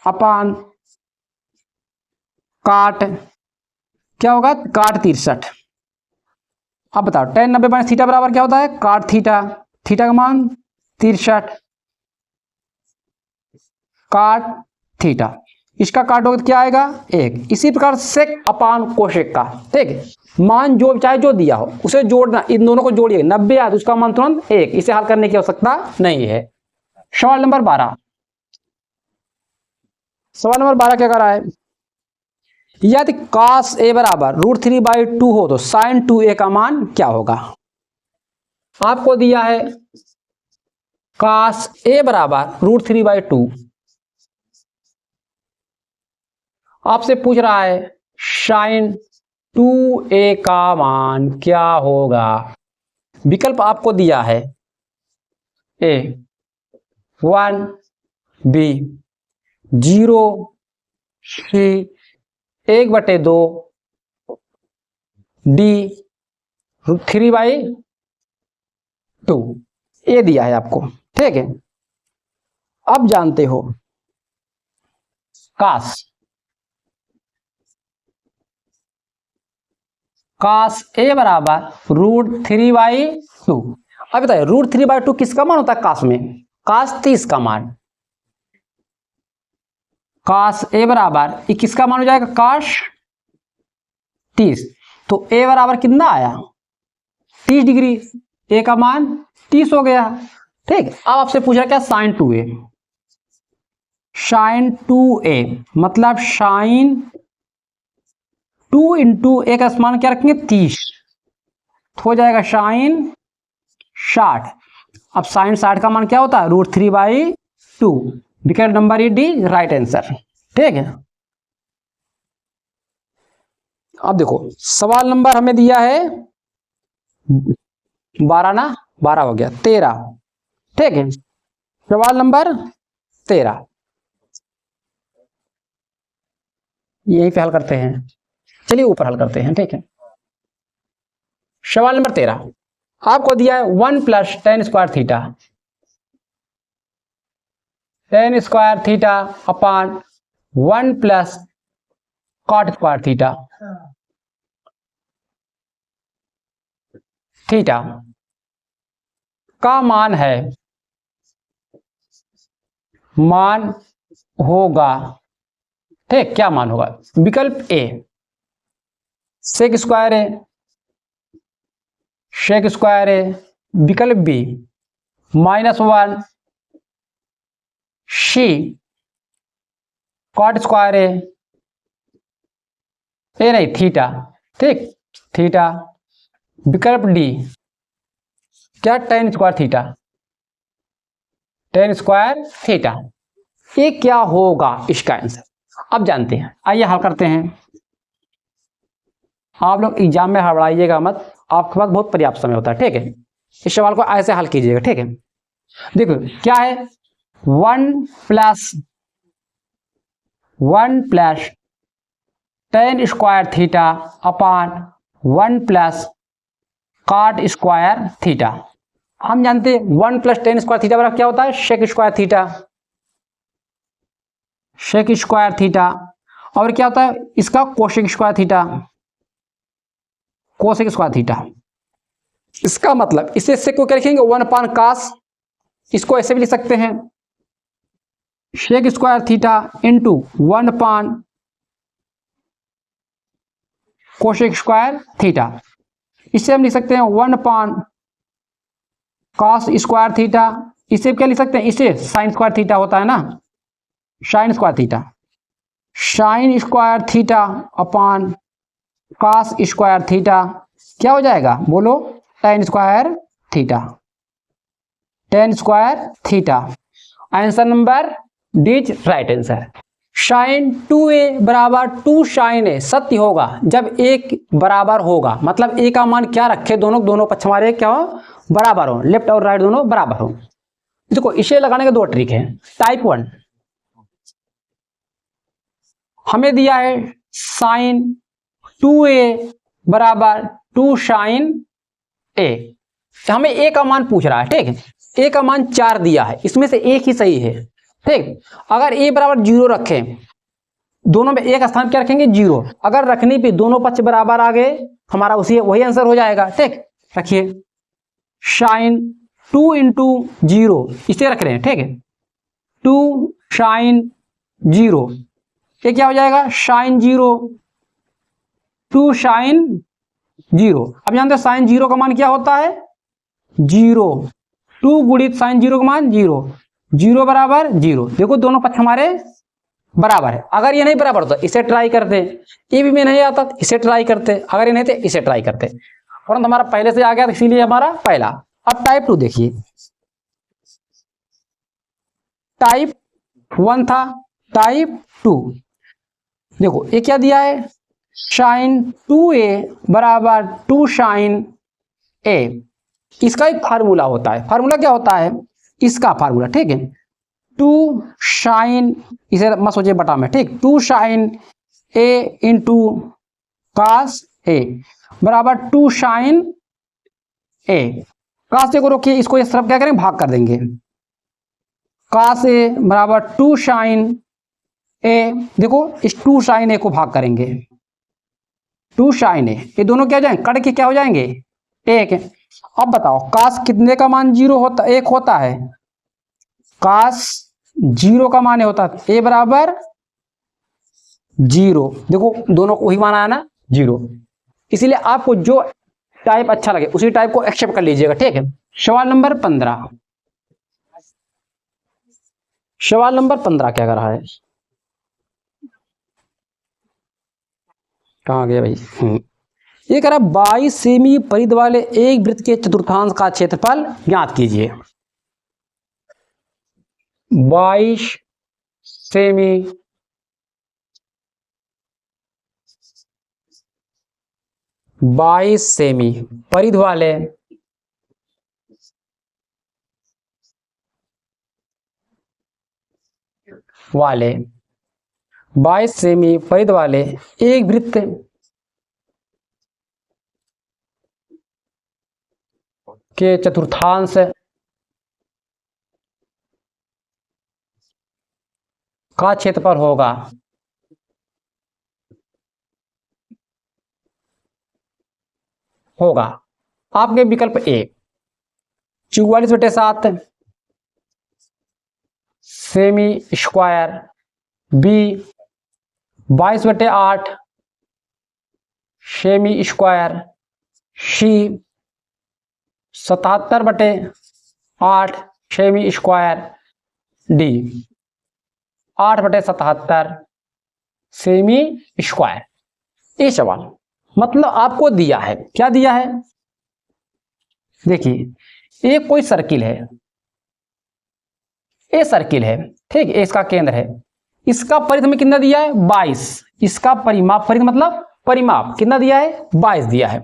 [SPEAKER 1] अपान काट क्या होगा काट 63। अब बताओ tan 90 माइनस थीटा बराबर क्या होता है काट थीटा, थीटा का मान 63 काट थीटा, इसका काटोगे तो क्या आएगा 1। इसी प्रकार सेक अपान कोशेक का, ठीक है, मान जो चाहे जो दिया हो उसे जोड़ना, इन दोनों को जोड़िए, 90 आया तो उसका मान तुरंत 1, इसे हल करने की आवश्यकता नहीं है। सवाल नंबर 12, सवाल नंबर 12 क्या कर रहा है, यदि cos a बराबर √3/2 हो तो sin 2a का मान क्या होगा। आपको दिया है cos a बराबर √3/2, आपसे पूछ रहा है sin 2a का मान क्या होगा। विकल्प आपको दिया है a 1 b 0 c 1/2 d √3/2, ये दिया है आपको, ठीक है। अब जानते हो cos a बराबर √3/2। अब बताइए √3/2 किसका मान होता है cos में, cos 30 का मान, cos a बराबर ये किसका मान हो जाएगा cos 30, तो a बराबर कितना आया 30 डिग्री, a का मान 30 हो गया, ठीक। अब आपसे पूछा क्या sin 2a, sin 2a मतलब sin 2 इंटू a का मान क्या रखेंगे 30, हो जाएगा sin 60। अब sin 60 का मान क्या होता है √3/2, विकल्प नंबर डी राइट आंसर, ठीक है। अब देखो सवाल नंबर हमें दिया है 12 ना, 12 हो गया 13, ठीक है। सवाल नंबर 13 यहीं पे हल करते हैं, चलिए ऊपर हल करते हैं, ठीक है। सवाल नंबर 13 आपको दिया है 1 + tan square theta, tan square theta upon 1 + cot square theta, theta का मान है, मान होगा, ठीक, क्या मान होगा। विकल्प ए सेक स्क्वायर है, शेक स्क्वायर है। विकल्प बी -1 शी कॉट स्क्वायर है, ए नहीं थीटा, ठीक, थीटा। विकल्प डी क्या tan square theta, tan square theta. ये क्या होगा इसका आंसर, अब जानते हैं। आइए हल करते हैं। आप लोग एग्जाम में हड़बड़ाइएगा मत, आपके पास बहुत पर्याप्त समय होता है, ठीक है। इस सवाल को ऐसे हल कीजिएगा, ठीक है। देखो क्या है 1 + tan square theta upon 1 + cot square theta. हम जानते हैं 1 + tan स्क्वायर थीटा बराबर क्या होता है, shake square theta, shake square theta. और क्या होता है इसका cosec square theta, cosec square theta. इसका मतलब इसे सेक को क्या लिखेंगे 1/cos, इसको ऐसे भी लिख सकते हैं शेक स्क्वायर थीटा इंटू 1/कोसेक स्क्वायर थीटा। इसे हम लिख सकते हैं 1/cos स्क्वायर थीटा। इसे क्या लिख सकते हैं, इसे साइन स्क्वायर थीटा होता है ना, sine square theta, sine square theta upon cos square theta क्या हो जाएगा बोलो, tan square theta, tan square theta. Answer number D is right answer. Sine 2a बराबर 2 साइन a सत्य होगा जब एक बराबर होगा, मतलब a का मान क्या रखे, दोनों पक्ष हमारे क्या हो, बराबर हो, लेफ्ट और राइट दोनों बराबर हो। देखो इसे लगाने के 2 ट्रिक है। टाइप 1 हमें दिया है साइन 2a बराबर 2 साइन a, हमें a का मान पूछ रहा है, ठीक है। a का मान 4 दिया है, इसमें से एक ही सही है, ठीक। अगर a बराबर 0 रखें, दोनों में एक स्थान क्या रखेंगे 0, अगर रखने पे दोनों पक्ष बराबर आ गए, हमारा वही आंसर हो जाएगा, ठीक। रखिए साइन 2 × 0 इसे रख रहे हैं, ठीक है, 2 साइन 0, ये क्या हो जाएगा साइन 0, 2 साइन 0। अब जानते हैं साइन 0 का मान क्या होता है 0, 2 गुणित साइन 0 का मान 0, 0 बराबर 0। देखो दोनों पक्ष हमारे बराबर है। अगर ये नहीं बराबर तो इसे ट्राई करते, ये भी में नहीं आता तो इसे ट्राई करते, अगर ये नहीं थे इसे ट्राई करते, और हमारा पहले से आ गया इसीलिए हमारा पहला। अब टाइप 2 देखिए, टाइप 1 था, टाइप 2 देखो ये क्या दिया है साइन 2a बराबर 2 साइन a। इसका एक फार्मूला होता है, फार्मूला क्या होता है इसका फार्मूला, ठीक है, 2 साइन, इसे मत सोचिए बटा में, ठीक, 2 sine a into cos a बराबर 2 साइन a। कास a को रोकिए, इसको इस तरफ क्या करेंगे भाग कर देंगे, कास a बराबर 2 साइन a। देखो इस 2 साइन a को भाग करेंगे, 2 साइन a, ये दोनों क्या हो जाएंगे कट के क्या हो जाएंगे एक। अब बताओ कास कितने का मान 0 होता, 1 होता है, कास 0 का मान होता है a बराबर 0। देखो दोनों को ही मान आया ना 0, इसीलिए आपको जो टाइप अच्छा लगे उसी टाइप को एक्सेप्ट कर लीजिएगा, ठीक है। सवाल नंबर 15, सवाल नंबर 15 क्या कर रहा है, कहाँ गया भाई, ये कह रहा है 22 सेमी परिधि वाले एक वृत्त के चतुर्थांश का क्षेत्रफल ज्ञात कीजिए। 22 सेमी 22 सेमी परिधि वाले 22 सेमी परिधि वाले एक वृत्त के चतुर्थांश का क्षेत्रफल होगा आपके विकल्प ए 44/7 सेमी स्क्वायर, बी 22/8 सेमी स्क्वायर, सी 77/8 सेमी स्क्वायर, डी 8/77 सेमी स्क्वायर। ये सवाल मतलब आपको दिया है, क्या दिया है, देखिए एक कोई सर्किल है, ये सर्किल है, ठीक, इसका केंद्र है, इसका परिधि में कितना दिया है 22, इसका परिमाप, परिधि मतलब परिमाप कितना दिया है 22 दिया है।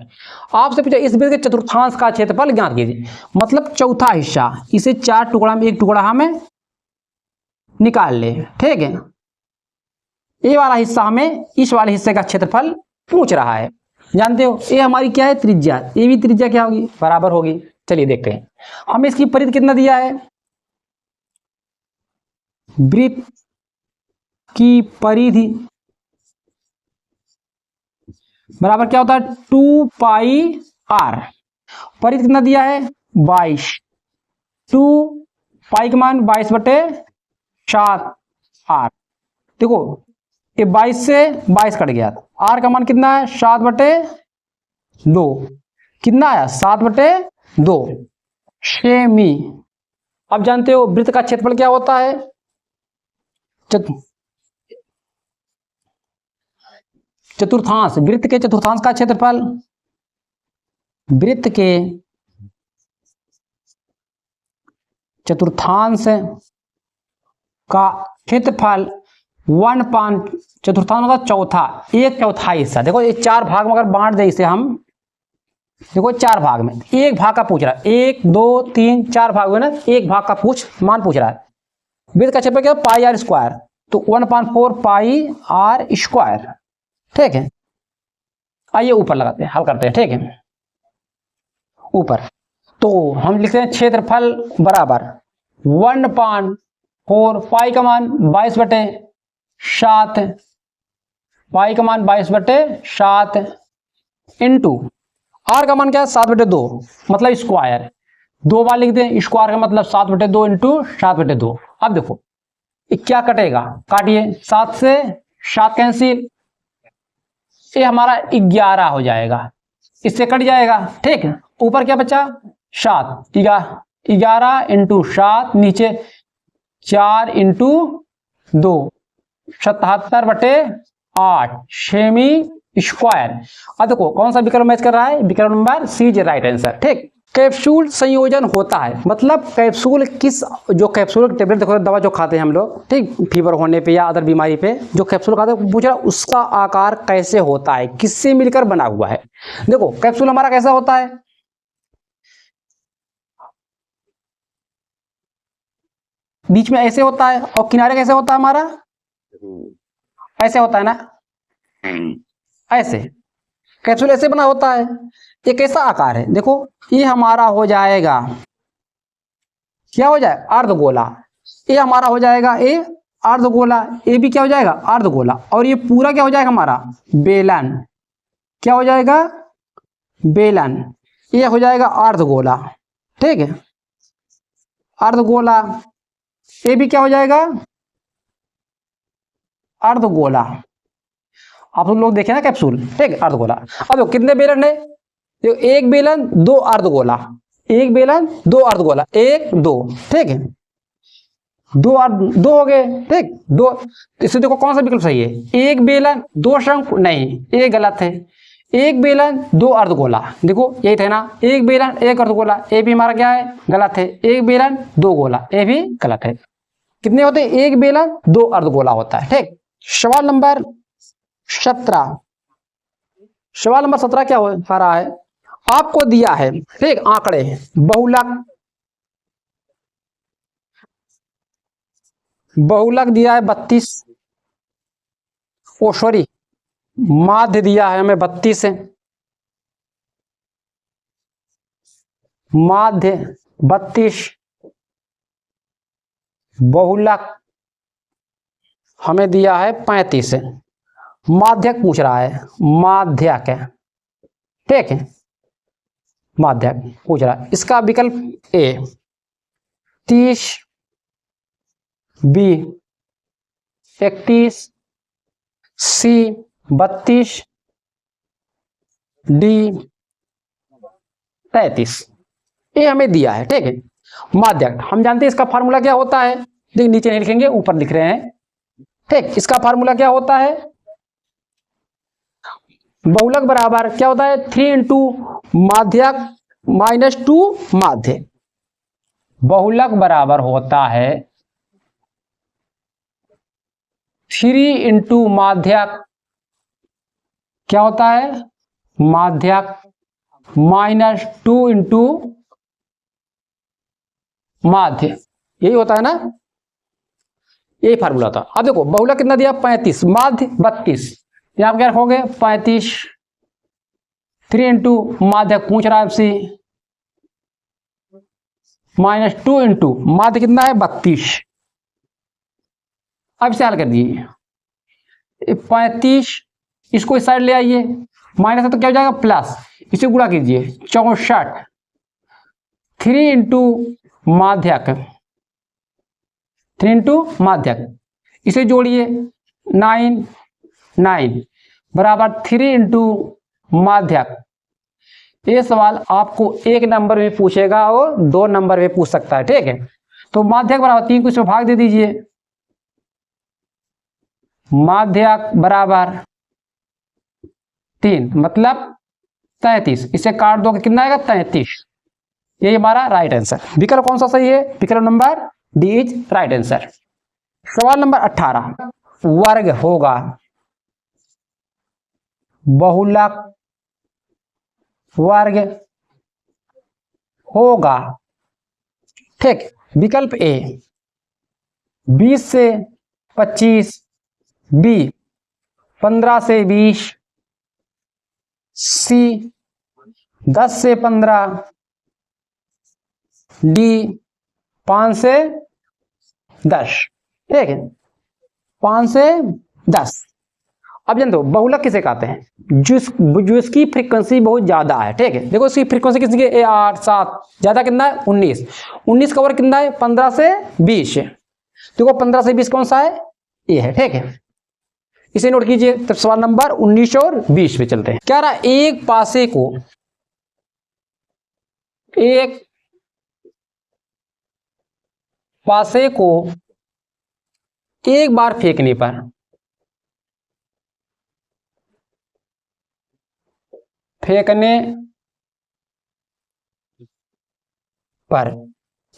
[SPEAKER 1] आपसे पूछा इस वृत्त के चतुर्थांश का क्षेत्रफल ज्ञात कीजिए, मतलब चौथा हिस्सा, इसे 4 टुकड़ा में एक टुकड़ा हमें निकाल ले, ठीक है, ये वाला हिस्सा हमें इस वाले हिस्से का क्षेत्रफल पूछ रहा है। जानते हो ये हमारी क्या है त्रिज्या, ये भी त्रिज्या क्या होगी बराबर होगी। चलिए देखते हैं हमें इसकी परिधि कितना दिया है, वृत्त की परिधि बराबर क्या होता है 2 पाई r, परिधि कितना दिया है 22, 2 पाई का मान 22/7 r, देखो ये 22 से 22 कट गया, r का मान कितना है 7/2, कितना आया 7/2 सेमी। अब जानते हो वृत्त का क्षेत्रफल क्या होता है, चतुर्थांश, वृत्त के चतुर्थांश का क्षेत्रफल, वृत्त के चतुर्थांश का क्षेत्रफल 1 चतुर्थांश का चौथा, एक चौथाई हिस्सा, देखो ये 4 भाग में अगर बांट दे इसे हम, देखो 4 भाग में, एक भाग का पूछ रहा है, 1 2 3 4 भाग हुए ना, एक भाग का मान पूछ रहा है। वृत्त का क्षेत्रफल क्या पाई r स्क्वायर, तो 1/4 पाई r स्क्वायर, ठीक है। आइए ऊपर लगाते हैं, हल करते हैं, ठीक है। ऊपर तो हम लिखते हैं क्षेत्रफल बराबर 1/4 पाई का मान 22/7, पाई का मान 22/7 इंटू आर का मान क्या है 7/2, मतलब स्क्वायर, 2 बार लिख दें, स्क्वायर का मतलब 7/2 इंटू 7/2। अब देखो ये क्या कटेगा, काटिए, 7 से 7 कैंसिल, ये हमारा 11 हो जाएगा, इससे कट जाएगा, ठीक है। ऊपर क्या बचा 7, 11 इंटू 7, नीचे 4 इंटू 2, 77/8 सेमी स्क्वायर। अब देखो कौन सा विकल्प मैच कर रहा है, विकल्प number C is right answer, ठीक। कैप्सूल संयोजन होता है, मतलब कैप्सूल जो कैप्सूल टेबलेट देखो दवा जो खाते हैं हम लोग, ठीक, फीवर होने पे या अदर बीमारी पे जो कैप्सूल खाते हैं, पूछ रहा उसका आकार कैसे होता है, किससे मिलकर बना हुआ है। देखो कैप्सूल हमारा कैसा होता है, बीच में ऐसे होता है और किनारे कैसे होता है हमारा, ऐसे होता है ना, ऐसे कैप्सूल ऐसे बना होता है। ये कैसा आकार है, देखो ये हमारा हो जाएगा, क्या हो जाए अर्धगोला, ये हमारा हो जाएगा ए अर्धगोला, ये भी क्या हो जाएगा अर्धगोला, और ये पूरा क्या हो जाएगा हमारा बेलन, क्या हो जाएगा बेलन, ये हो जाएगा अर्धगोला, ठीक है, अर्धगोला, ये भी क्या हो जाएगा अर्धगोला। आप लोग देखे ना कैप्सूल, ठीक है, अर्धगोला। अब कितने बेलन है, देखो एक बेलन 2 अर्धगोला, एक बेलन 2 अर्धगोला, 1 2, ठीक है, 2 हो गए, ठीक, 2। इससे देखो कौन सा विकल्प सही है, एक बेलन 2 शंकु, नहीं ये गलत है, एक बेलन 2 अर्धगोला, देखो यही थे ना, एक बेलन 1 अर्धगोला, ये भी हमारा क्या है गलत है, एक बेलन 2 गोला, ये भी गलत है। कितने होते हैं, एक बेलन 2 अर्धगोला होता है, ठीक। सवाल नंबर 17, सवाल नंबर 17 क्या आ रहा है, आपको दिया है ठीक आंकड़े बहुलक दिया है 32, ओ सॉरी माध्य दिया है हमें 32 है, माध्य 32, बहुलक हमें दिया है 35 है। माध्यक पूछ रहा है, माध्यक है ठीक है, माध्यक पूछ रहा है। इसका विकल्प ए 30, बी 31, सी 32, डी 33, ये हमें दिया है ठीक है। माध्यक हम जानते हैं इसका फार्मूला क्या होता है, देखिए नीचे नहीं लिखेंगे ऊपर लिख रहे हैं ठीक। इसका फार्मूला क्या होता है, बहुलक बराबर क्या होता है 3 इंटू माध्यक माइनस 2 माध्य। बहुलक बराबर होता है 3 इंटू माध्यक, क्या होता है माध्यक माइनस 2 इंटू माध्य, यही होता है ना, यही फार्मूला था। अब देखो बहुलक कितना दिया 35, माध्य 32, यहां क्या रखोगे 35, 3 इंटू माध्यक पूछ रहा है आपसे माइनस 2 इंटू माध्य कितना है 32। अब इसे हल कर दिए 35, इसको इस साइड ले आइए, माइनस है तो क्या हो जाएगा प्लस, इसे गुणा कीजिए 64, 3 इंटू माध्यक, 3 इंटू माध्यक, इसे जोड़िए 9 9 बराबर 3 इंटू माध्यक। ये सवाल आपको 1 नंबर में पूछेगा और 2 नंबर में पूछ सकता है ठीक है। तो माध्यक बराबर 3 को इसमें भाग दे दीजिए, माध्यक बराबर 3 मतलब 33, इसे काट दो कितना आएगा 33, ये हमारा राइट आंसर। विकल्प कौन सा सही है, विकल्प number D is right answer. सवाल नंबर 18, वर्ग होगा बहुलक वर्ग होगा ठीक। विकल्प ए 20 से 25, बी 15 से 20, सी 10 से 15, डी 5 से 10 ठीक है, 5 से 10। अब जानते हो बहुलक किसे कहते हैं, जो इसकी फ्रीक्वेंसी बहुत ज्यादा है ठीक है। देखो इसकी फ्रीक्वेंसी कितनी है 8 7, ज्यादा कितना है 19, 19 का वर्ग कितना है 15 से 20, देखो 15 से 20 कौन सा है ये है ठीक है, इसे नोट कीजिए। तब सवाल नंबर 19 और 20 पे चलते हैं। क्या रहा, एक पासे को एक बार फेंकने पर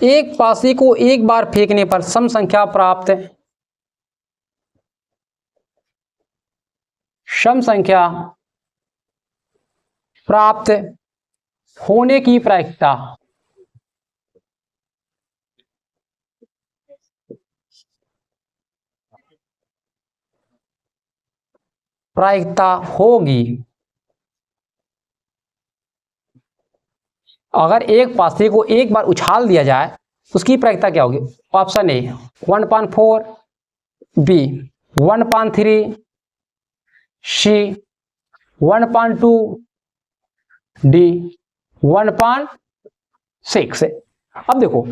[SPEAKER 1] एक पासे को एक बार फेंकने पर सम संख्या प्राप्त होने की प्रायिकता होगी अगर एक पासे को एक बार उछाल दिया जाए, उसकी प्रायिकता क्या होगी। Option A 1/4, B 1/3, C 1/2, D 1/6। अब देखो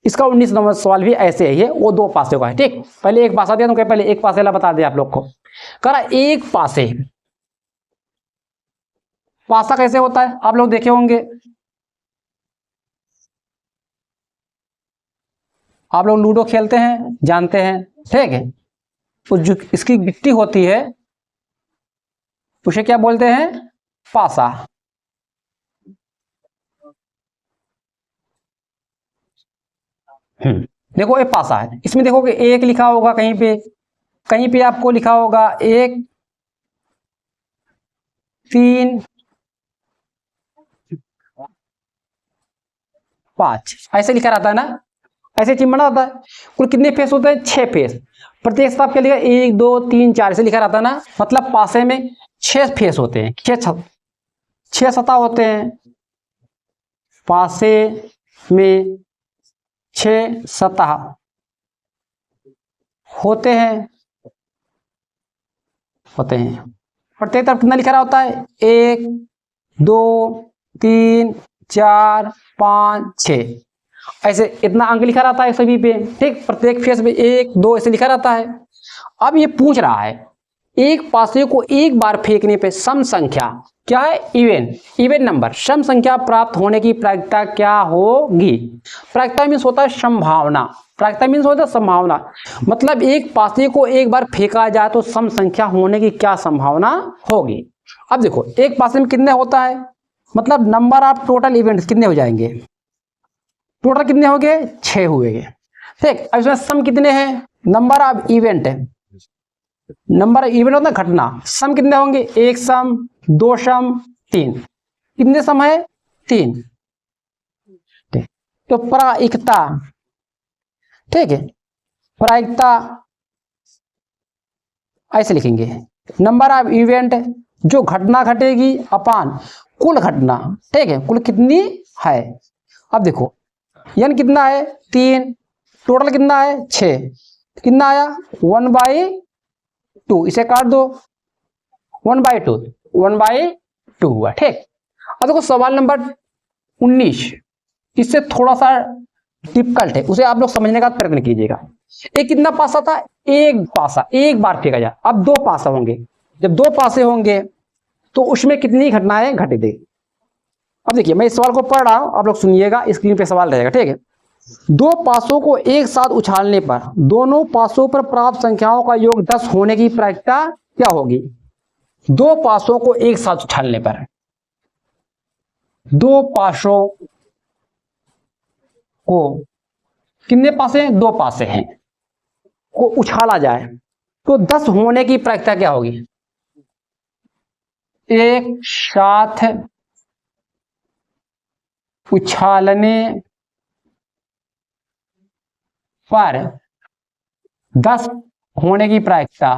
[SPEAKER 1] इसका 19 नंबर सवाल भी ऐसे ही है, वो 2 पासे का है ठीक। पहले एक पासा दिया तो पहले एक पासे बता दिया आप लोग को। करा एक पासा कैसे होता है आप लोग देखे होंगे, आप लोग लूडो खेलते हैं जानते हैं ठीक है। तो जो इसकी गिट्टी होती है उसे क्या बोलते हैं पासा। देखो ये पासा है, इसमें देखोगे एक लिखा होगा कहीं पे आपको लिखा होगा एक 3 5 ऐसे लिखा रहता है ना, ऐसे चिन्ह बना रहता है। कुल कितने फेस होते हैं? 6 फेस। प्रत्येक साथ क्या लिखा? 1 2 3 4 ऐसे लिखा रहता है ना। मतलब पासे में 6 फेस होते हैं, 6 सतह होते हैं पासे में, 6 सतह होते हैं प्रत्येक तरफ कितना लिखा रहा होता है? 1 2 3 4 5 6 ऐसे इतना अंक लिखा रहता है सभी पे, ठीक। प्रत्येक फेस में 1 2 ऐसे लिखा रहता है। अब ये पूछ रहा है एक पासे को एक बार फेंकने पे सम संख्या क्या है? इवन नंबर सम संख्या प्राप्त होने की प्रायिकता क्या होगी? प्रायिकता मीन्स होता है संभावना, प्रायिकता मीन्स होता है संभावना। मतलब एक पासे को एक बार फेंका जाए तो सम संख्या होने की क्या संभावना होगी। अब देखो एक पासे में कितने होता है, मतलब नंबर ऑफ टोटल इवेंट्स कितने हो जाएंगे? टोटल कितने हो गए? 6 हुए, ठीक। अब इसमें सम कितने हैं? नंबर ऑफ इवेंट है, नंबर ऑफ इवेंट होता है घटना। सम कितने होंगे? 1 सम 2 सम 3। कितने सम है? 3, ठीक। तो प्रायिकता, ठीक है, प्रायिकता ऐसे लिखेंगे, नंबर ऑफ इवेंट जो घटना घटेगी अपान कुल घटना, ठीक है, कुल कितनी है। अब देखो n कितना है? 3, टोटल कितना है? 6, कितना आया? 1/2, इसे काट दो, 1/2 हुआ, ठीक। अब देखो सवाल नंबर 19, इससे थोड़ा सा डिफिकल्ट है, उसे आप लोग समझने का प्रयत्न कीजिएगा। एक कितना पासा था? एक पासा एक बार फेंका जाए। अब 2 पासा होंगे, जब 2 पासे होंगे तो उसमें कितनी घटनाएं घटित। अब देखिए मैं इस सवाल को पढ़ रहा हूं, आप लोग सुनिएगा, स्क्रीन पे सवाल रहेगा, ठीक है। 2 पासों को एक साथ उछालने पर दोनों पासों पर प्राप्त संख्याओं का योग 10 होने की प्रायिकता क्या होगी? 2 पासों को एक साथ उछालने पर, 2 पासों को, कितने पासे हैं? 2 पासे हैं, को उछाला जाए तो 10 होने की प्रायिकता क्या होगी? एक साथ उछालने पर 10 होने की प्रायिकता,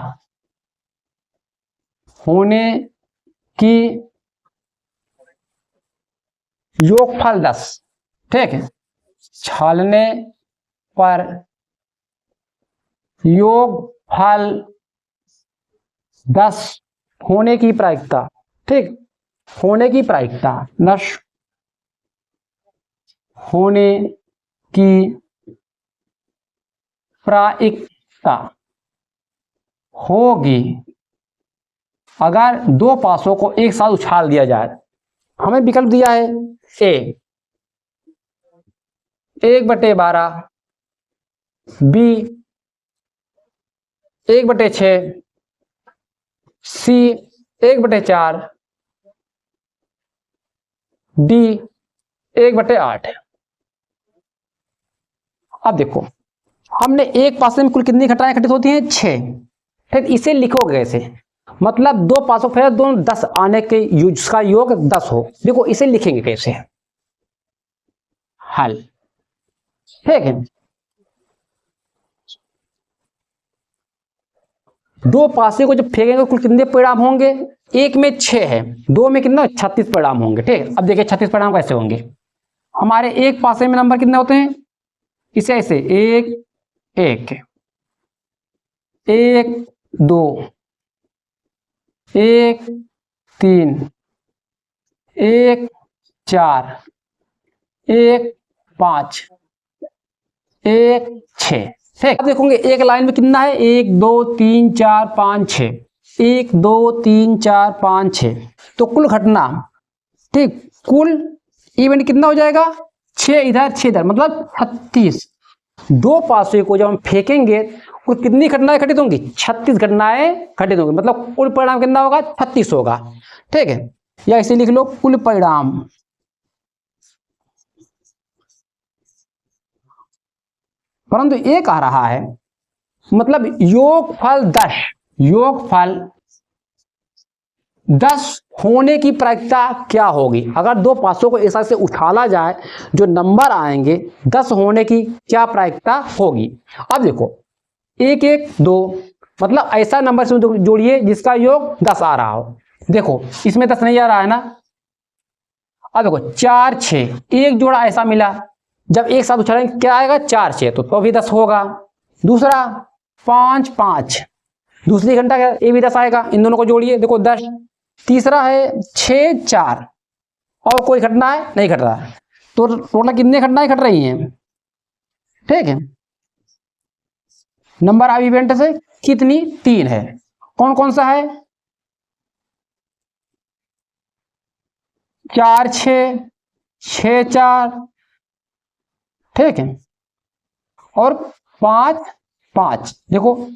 [SPEAKER 1] होने की योगफल 10, ठीक है। छालने पर योगफल 10 होने की प्रायिकता, ठीक, होने की प्रायिकता, नष्ट होने की प्रायिकता होगी अगर 2 पासों को एक साथ उछाल दिया जाए। हमें विकल्प दिया है ए 1/12, बी 1/6, सी 1/4, डी 1/8। अब देखो हमने एक पासे में कुल कितनी घटनाएं घटित होती हैं? 6, फिर इसे लिखोगे कैसे? मतलब 2 पासों फिर दोनों 10 आने के यूज का योग 10 हो। देखो इसे लिखेंगे कैसे? हल, ठीक है। 2 पासे को जब फेंकेंगे कुल कितने परिणाम होंगे? एक में 6 है, 2 में कितना? 36 परिणाम होंगे, ठीक। अब देखिए 36 परिणाम कैसे होंगे। हमारे एक पासे में नंबर कितने होते हैं? इसे ऐसे 1 1 1 2 1 3 1 4 1 5 1 6, ठीक। अब देखोगे एक लाइन में कितना है? 1 2 3 4 5 6, 1 2 3 4 5 6, तो कुल घटना, ठीक, कुल इवेंट कितना हो जाएगा? 6 इधर 6 इधर, मतलब 36। 2 पासे को जब हम फेंकेंगे कुल कितनी घटनाएं घटित होंगी? 36 घटनाएं घटित होंगी, मतलब कुल परिणाम कितना होगा? 36 होगा, ठीक है। या इसे लिख लो कुल परिणाम, परंतु ये कह रहा है मतलब योगफल 10, योगफल 10 होने की प्रायिकता क्या होगी? अगर दो पासों को ऐसा से उछाला जाए, जो नंबर आएंगे 10 होने की क्या प्रायिकता होगी? अब देखो 1 1 2, मतलब ऐसा नंबर से जोड़िए जिसका योग 10 आ रहा हो। देखो इसमें 10 नहीं आ रहा है ना। अब देखो 4 6, एक जोड़ा ऐसा मिला, जब एक साथ उछालेंगे क्या आएगा? 4 6, तो भी 10 होगा। दूसरा 5 5, दूसरी घंटा क्या, ये भी 10 आएगा। इन दोनों को जोड़िए, देखो 10। तीसरा है 6 4, और कोई घटना है? नहीं घट रहा है। तो टोटल कितनी घटनाएं घट रही हैं? ठीक है, नंबर ऑफ इवेंट से कितनी? 3 है। कौन कौन सा है? 4 6, 6 4, ठीक है, और 5 5। देखो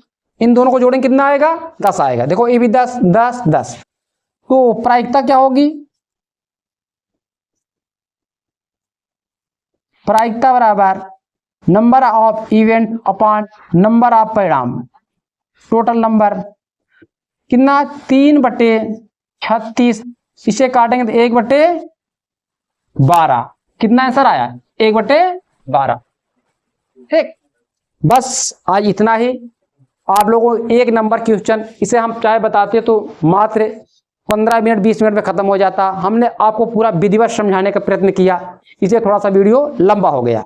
[SPEAKER 1] इन दोनों को जोड़ेंगे कितना आएगा? 10 आएगा। देखो ये भी 10 10 10। तो प्रायिकता क्या होगी? प्रायिकता बराबर number of event upon number of परिणाम। टोटल नंबर कितना? 3/36। इसे काटेंगे तो 1/12। कितना आंसर आया? 1/12। ठीक, बस आज इतना ही। आप लोगों को एक नंबर क्वेश्चन, इसे हम चाहे बताते तो मात्र 15 मिनट 20 मिनट में खत्म हो जाता। हमने आपको पूरा विधिवत समझाने का प्रयत्न किया, इसे थोड़ा सा वीडियो लंबा हो गया।